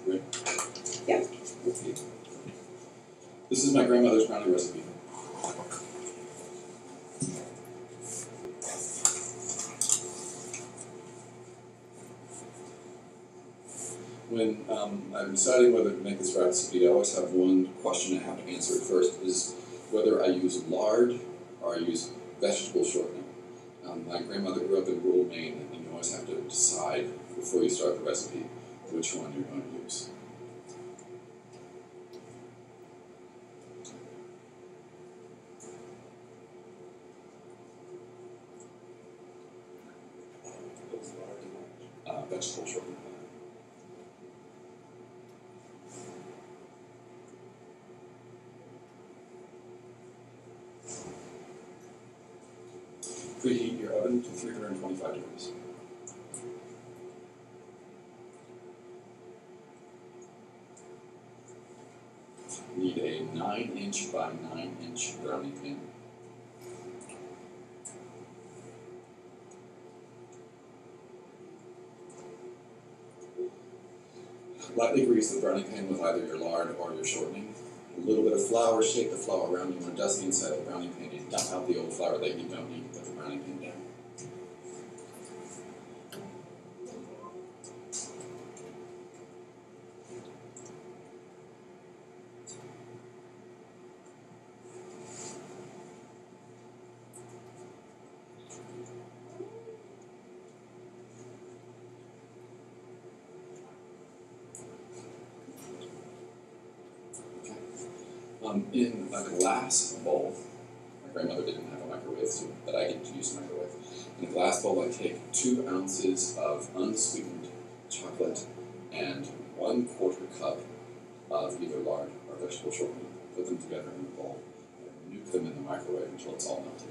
Ready? Yep. Okay. This is my grandmother's brownie recipe. When I'm deciding whether to make this recipe, I always have one question I have to answer first, is whether I use lard or I use vegetable shortening. My grandmother grew up in rural Maine, and you always have to decide before you start the recipe which one you're going to use. Vegetable shortening. Preheat your oven to 325 degrees. Need a 9-inch by 9-inch brownie pan. Lightly grease the brownie pan with either your lard or your shortening. A little bit of flour, shake the flour around. You want to dust the inside of the brownie pan. You dump out the old flour that you don't need to put the brownie pan down. In a glass bowl, my grandmother didn't have a microwave, but I get to use a microwave. In a glass bowl, I take 2 ounces of unsweetened chocolate and 1/4 cup of either lard or vegetable shortening. Put them together in a bowl and nuke them in the microwave until it's all melted.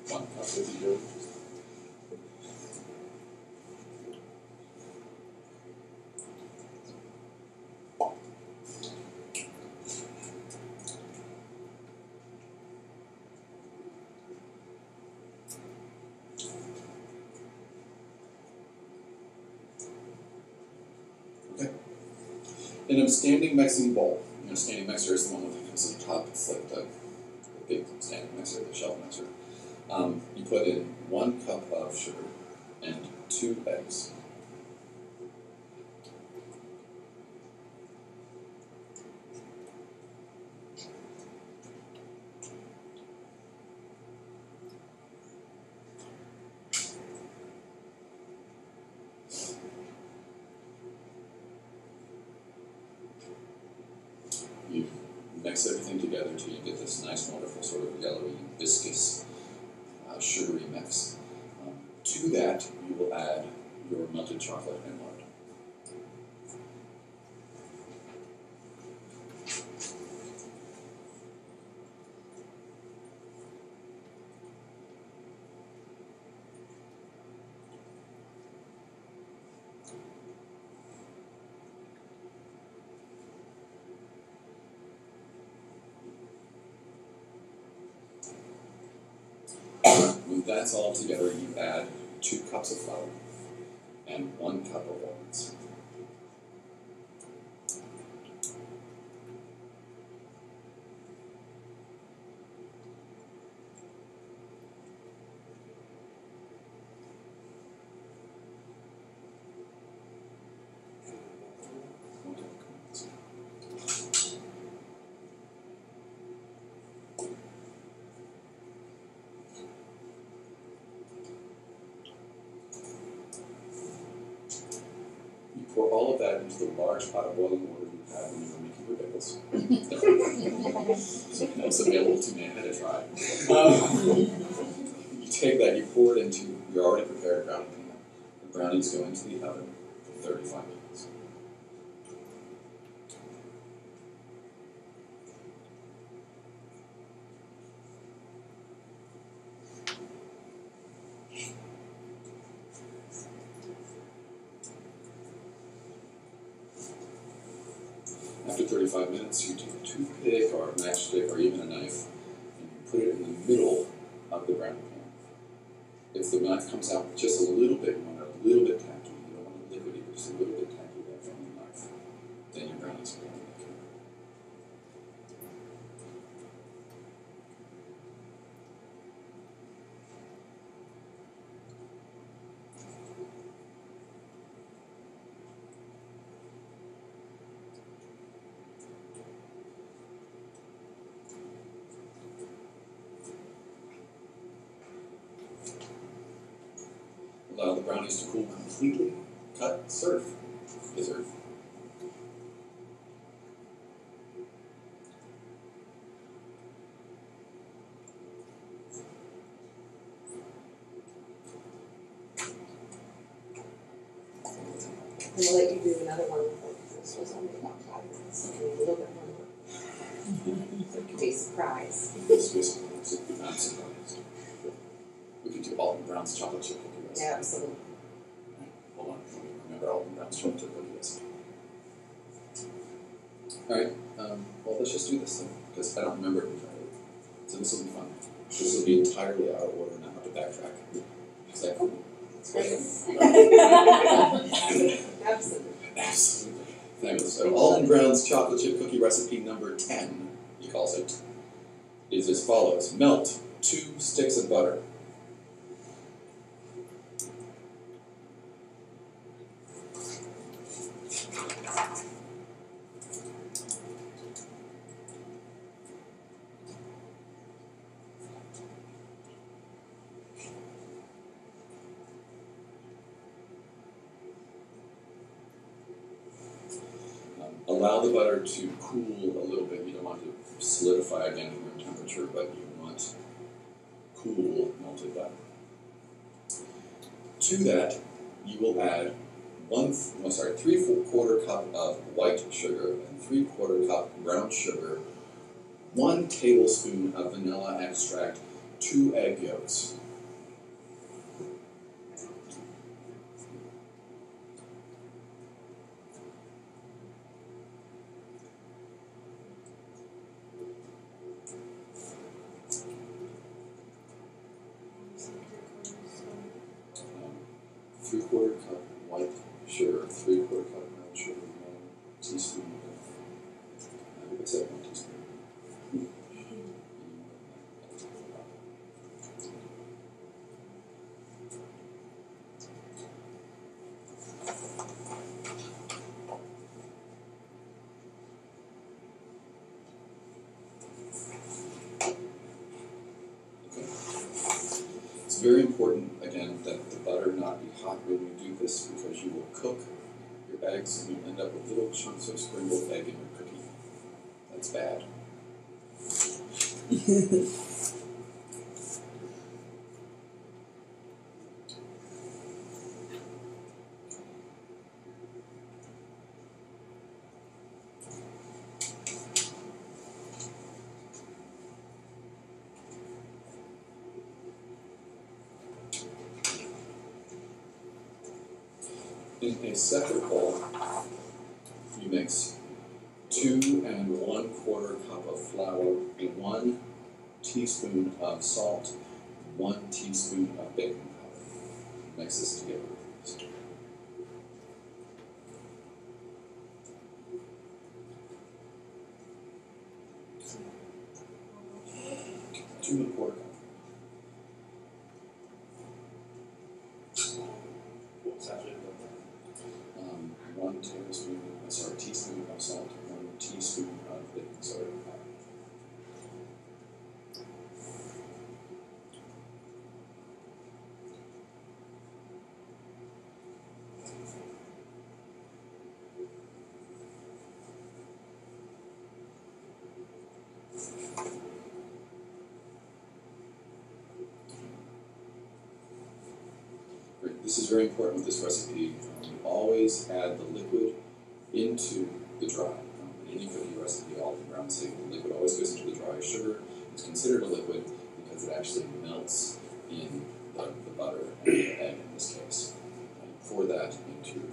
One cup would be good. In a standing mixing bowl, a standing mixer is the one with the top. It's like the big standing mixer, the shelf mixer. You put in 1 cup of sugar and 2 eggs. You mix everything together until you get this nice, wonderful, sort of yellowy, viscous, sugary mix. To that, you will add your melted chocolate and lard. When that's all together, you add 2 cups of flour and 1 cup of walnuts. Pour all of that into the large pot of boiling water you have when you were making your bagels. Something else available to me, I had to try. You take that, you pour it into your already prepared brownie pan. The brownies go into the oven for 35 minutes. After 35 minutes, you take a toothpick or a matchstick or even a knife, and you put it in the middle of the brownie pan. If the knife comes out just a little bit, you want it a little bit tacky, you don't want it liquidy, but just a little bit tacky there from the knife, then your brownies are going to be good. Allow the brownies to cool completely. Cut, serve, dessert. And we'll let you do another one because this was only about 5 minutes, so a little bit more. So it could be a surprise. I'm surprised. We could do Alton Brown's chocolate chip cookie recipe. Yeah, absolutely. Hold on, let me remember Alton Brown's chocolate chip cookie recipe. Alright, well, let's just do this then, because I don't remember it entirely. So this will be fun. This will be entirely out of order and I have to backtrack. Is that cool? It's great. Absolutely. Absolutely. Fabulous. So Alton Brown's chocolate chip cookie recipe number 10, he calls it, is as follows. Melt 2 sticks of butter. Allow the butter to cool a little bit. You don't want to solidify again at room temperature, but you want cool melted butter. To that, you will add 3/4 cup of white sugar and 3/4 cup brown sugar, 1 tablespoon of vanilla extract, 2 egg yolks. Three-quarter cup white sugar, 3/4 cup brown sugar, 1 teaspoon of, I think I said 1 teaspoon. It's very important, again, that the butter not be hot when you do this because you will cook your eggs and you'll end up with little chunks of scrambled egg in your cookie. That's bad. In a separate bowl, you mix 2 1/4 cup of flour, 1 teaspoon of salt, 1 teaspoon of baking powder. Mix this together. 2 1/4 cup. Teaspoon of salt, 1 teaspoon of baking soda powder. Great. This is very important with this recipe. You always add the liquid into the dry. In any cookie recipe, Alton Brown say the liquid always goes into the dry. Sugar is considered a liquid because it actually melts in the butter and the egg in this case. And pour that into your dough.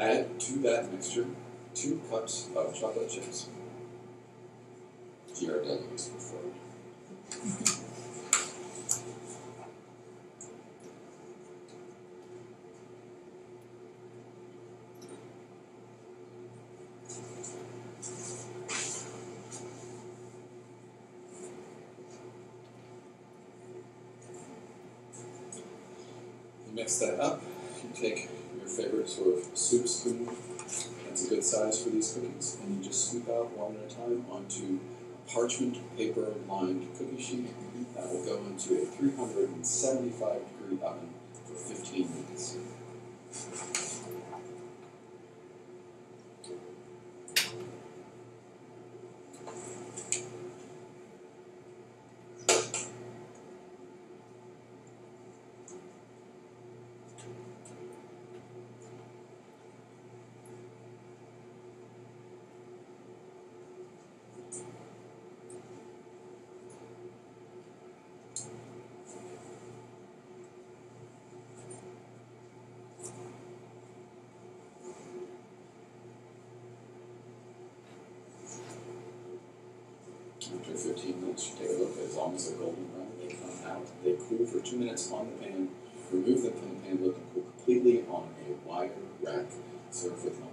Add to that mixture 2 cups of chocolate chips. GRWs preferred. Mix that up. You take your favorite sort of soup spoon, that's a good size for these cookies, and you just scoop out one at a time onto a parchment paper lined cookie sheet. That will go into a 375-degree oven for 15 minutes. After 15 minutes, you take a look. As long as they're golden brown, they come out. They cool for 2 minutes on the pan. Remove them from the pan, let them cool completely on a wire rack. Serve with milk.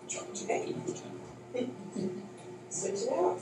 Chocolate chip cookie number 10. Switch it out.